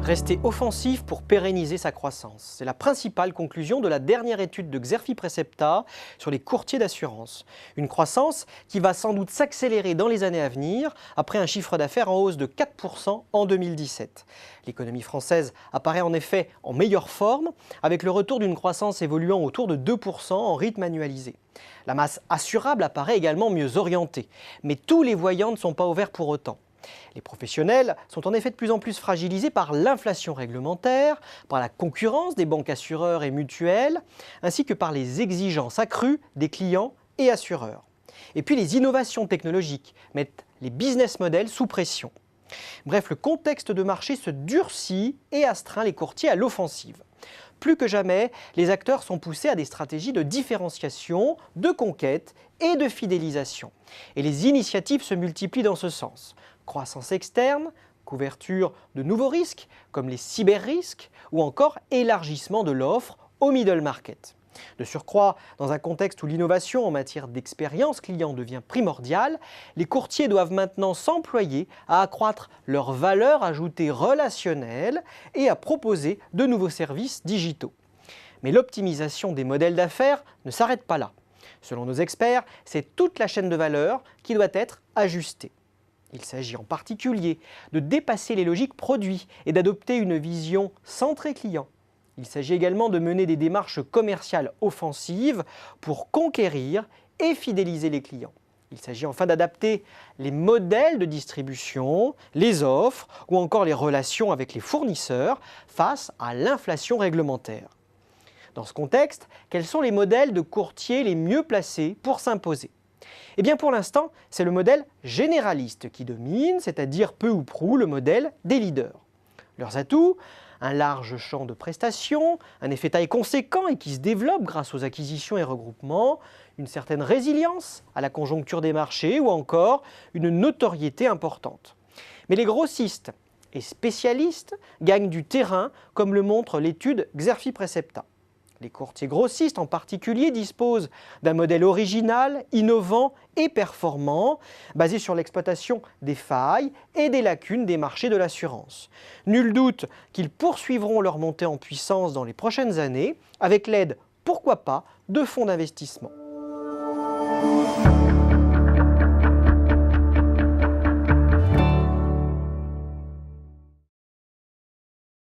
Rester offensif pour pérenniser sa croissance. C'est la principale conclusion de la dernière étude de Xerfi Precepta sur les courtiers d'assurance. Une croissance qui va sans doute s'accélérer dans les années à venir, après un chiffre d'affaires en hausse de 4% en 2017. L'économie française apparaît en effet en meilleure forme, avec le retour d'une croissance évoluant autour de 2% en rythme annualisé. La masse assurable apparaît également mieux orientée, mais tous les voyants ne sont pas ouverts pour autant. Les professionnels sont en effet de plus en plus fragilisés par l'inflation réglementaire, par la concurrence des banques assureurs et mutuelles, ainsi que par les exigences accrues des clients et assureurs. Et puis les innovations technologiques mettent les business models sous pression. Bref, le contexte de marché se durcit et astreint les courtiers à l'offensive. Plus que jamais, les acteurs sont poussés à des stratégies de différenciation, de conquête et de fidélisation. Et les initiatives se multiplient dans ce sens. Croissance externe, couverture de nouveaux risques comme les cyber-risques ou encore élargissement de l'offre au middle market. De surcroît, dans un contexte où l'innovation en matière d'expérience client devient primordiale, les courtiers doivent maintenant s'employer à accroître leur valeur ajoutée relationnelle et à proposer de nouveaux services digitaux. Mais l'optimisation des modèles d'affaires ne s'arrête pas là. Selon nos experts, c'est toute la chaîne de valeur qui doit être ajustée. Il s'agit en particulier de dépasser les logiques produits et d'adopter une vision centrée client. Il s'agit également de mener des démarches commerciales offensives pour conquérir et fidéliser les clients. Il s'agit enfin d'adapter les modèles de distribution, les offres ou encore les relations avec les fournisseurs face à l'inflation réglementaire. Dans ce contexte, quels sont les modèles de courtiers les mieux placés pour s'imposer ? Eh bien pour l'instant, c'est le modèle généraliste qui domine, c'est-à-dire peu ou prou le modèle des leaders. Leurs atouts, un large champ de prestations, un effet taille conséquent et qui se développe grâce aux acquisitions et regroupements, une certaine résilience à la conjoncture des marchés ou encore une notoriété importante. Mais les grossistes et spécialistes gagnent du terrain comme le montre l'étude Xerfi Precepta. Les courtiers grossistes en particulier disposent d'un modèle original, innovant et performant, basé sur l'exploitation des failles et des lacunes des marchés de l'assurance. Nul doute qu'ils poursuivront leur montée en puissance dans les prochaines années, avec l'aide, pourquoi pas, de fonds d'investissement.